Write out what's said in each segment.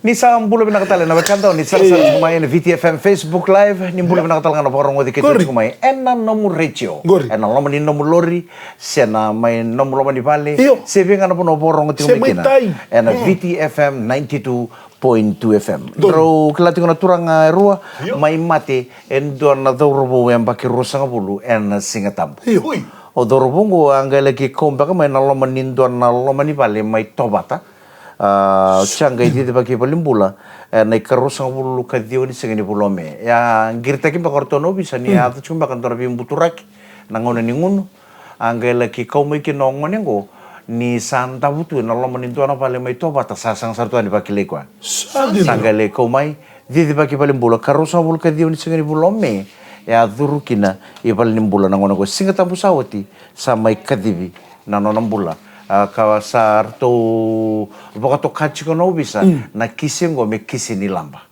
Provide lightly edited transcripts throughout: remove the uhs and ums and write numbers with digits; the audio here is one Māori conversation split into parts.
Ni sa mbula pinakatala na berkanto ni sar-sar kumay na VTFM Facebook Live ni mbula pinakatala na parang ngodi kito kumay ena nomu ratio ena loma ni nomu lori sena may nomu loma ni vale sebi nga na puno porong ngodi kumay kina ena VTFM 92.2 FM bro kelati ngona turang rua may mate endo na dorobo yang baki rusa ngabulu ena singatambu o dorobo ngo angga lagi komba kamay na loma nindo na loma ni vale may tobata Sangga itu bagi pelimbula, naik kerus sang bulu kadio di segini bulome. Ya girta kita kortono bisa nih atau cuma kantor bim buturak, nangon ningun, angga lagi kau mungkin nongon yang go, ni santa butu, nalo menintu anak paling mai toba tak sasang satu ani bagi lekwa. Sangga le kau mai, dia bagi pelimbula kerus sang bulu kadio di segini bulome. Ya durukina, ia pelimbula nangon go singa tabu sawati, sama ikadibi, nanon bula. Kawasar to baka to kachi ko no bisa na kisi ngo me kisi ni lamba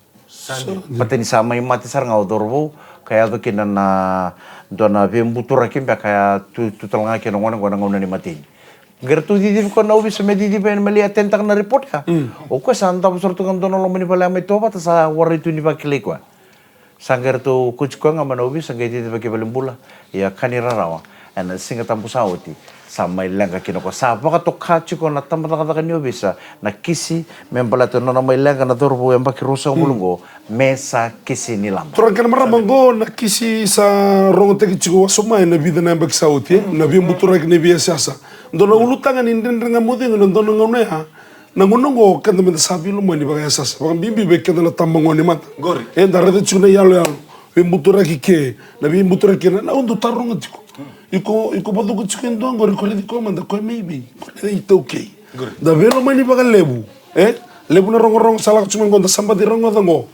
pateni sama mati sar ngau dorbo kaya to kina na dona bembutura kimba kaya tu talanga kino ngona ni mati gertu di ko no bisa me di ben meli atentang na report ya o ko santa busur tu kan dono lo meni pala me to bata sa wari tu ni bakile ko sangger tu kuchko ngama no bisa ngai di baki belembula ya kanira rawa ana singa tampu sauti sama ilang kino ko sa baka to kachi ko na tamba kata kanyo bisa na kisi membala to na may ilang na turbo yang baki rusa mulungo mesa kisi ni lamba turang kan maramango na kisi sa rongo teki chiko wasumay na vida na baki sauti na biambutura kini biasa sa ndona ulutangan indendrenga mudi ndona ngone ha na ngonongo kanda menda sabi lu mo ni baka sa baka bibi beke na tambango ni mata gori darade chuna yalo biambutura kike na biambutura kina na undu tarunga tiko Iko patu ko chicken doang gori ko di ko manda ko maybe itu okay da velo mani baga lebu lebu na rong salah cuma ngonda samba di rong ngonda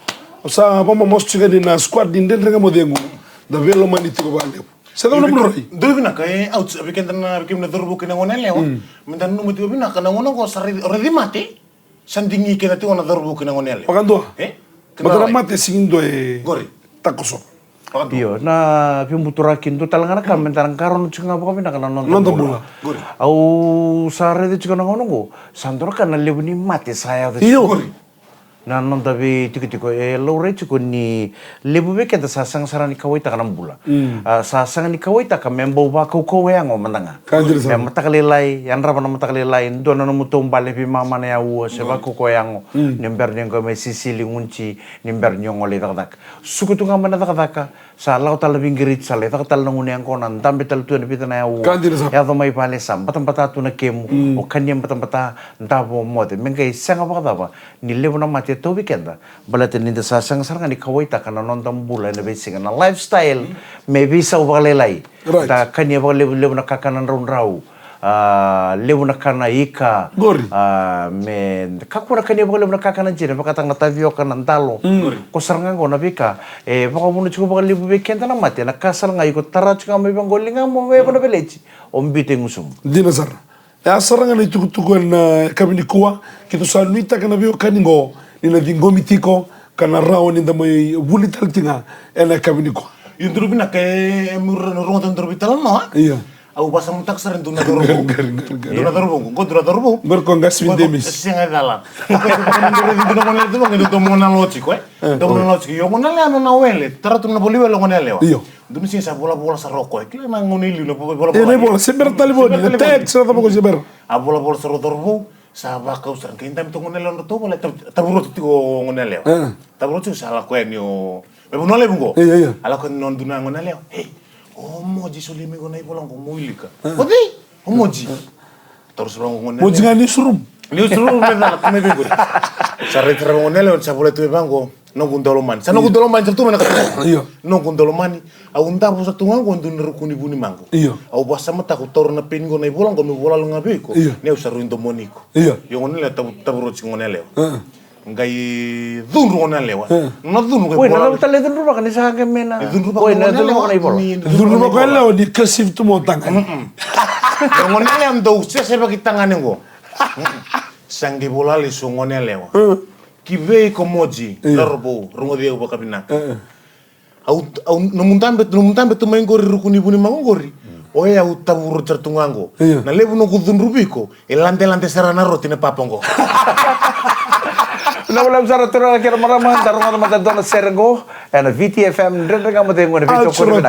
sa apa mos chicken di na squad di den renga modengu da velo mani tiko ba lebu sa da no roi do bina kay out bikin na dorbo kina ngona lewa mendan no motivo bina kana ngona ko sarri already mate sandingi kina tiko na dorbo kina ngona lewa pagando magara mate singindo gori takoso Iyo, na pimbuturakin tu talangana kami tarang karon cuma apa kami nak nonton bola. Au sare itu cuma ngono go. Sandor kan lebu ni mati saya tu. Iyo. Na non tapi tiko lore cuma ni lebu beken tu sasang sarani kawai tak kanam bula. Sasang ni kawai tak kami membawa bakau kau yang ngomandanga. Yang mata kelilai, yang rapa nama mata kelilai. Dona nama tombale pi mama na ya uwa sebab kau yang nimber yang kau masih sili ngunci nimber nyong oleh tak. Suku tu ngaman tak. Sa lau tal binggirit sa letak tal nangune ang konan tambe tal tuan pita na yawo ya to may pale sam patambata tu na kemu o kanyam patambata ndabo mote mengkai sanga apa ba ni lebu na mate to weekend balate ni sa sang sarang ni kawai ta kana non tambula na basic na lifestyle maybe sa ubalelai ta kanya ba lebu na kakanan raw lebu na kana ika me kakura kanya ba lebu na kakanan jina pakatang natavio kanan talo ko saranga ko na bika baka muna chuko baka lebu bekenta na mate na kasal nga iko tara chuka may banggoling nga mo may na belechi ombite ngusum dina sar ya saranga na itukutukuan na kami ni kuwa kito sa nuita kana bio kaningo ni na dingomitiko kana rao ni may bulital tinga ena kami ni kuwa yung durubin na kay murong tan durubital no iya au basa muntak saren tu na dorbo dona dorbo ko dona dorbo berko ngas windemis singa dala ko ko no ngone tu ngene to mona logico to mona logico yo ngone le no na wele tara tu na boliwe lo ngone le iyo dum sin sa bola sa roko e na ngone li lo bola e ne bola sember taliboni le tek sa ta ko sember a bola sa dorbo sa ba ka usran ke intam to ngone lo to bola taburo ti ko ngone le taburo ti sa la ko en yo me no le bungo ala ko non duna ngone le Omoji solime ko na ipolang ko muilika. Odi, omoji. Terus orang ngone. Moji ngani surum. Ni surum me dala kame bingo. Sa retra ngone le sa bole tu bango no gundolo man. Sa no gundolo man tu mana ka. Iyo. No gundolo man. Au nda bo sa tunga ko ndun rukuni buni mango. Iyo. Au basa mata ko tor na pingo na ipolang ko me bola lunga biko. Ne usa ruindo moniko. Iyo. Yo ngone le taburo chi ngone le. Ngai dunru ngone lewa. No dunru ko. Woi, na tale dunru ba kanisa ka mena. Woi, na dunru ba kanai bola. Dunru ba kala di kasif tu mo tang. Ngone le am do se ba kitangane ngo. Sangi bola le so ngone lewa. Ki ve ko moji larbo rungo dia ba kabina. Au no muntambe tu main gori rukuni buni mangori. Oya utaburu tertungango. Na lebu no kudun rubiko. Elante serana roti ne papongo. Nawala sa ratura kira maraman darong na matadon na sergo and VTFM rin nga mo tayo ng video ko rin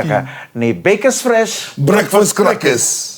ni Bakers Fresh Breakfast crackers.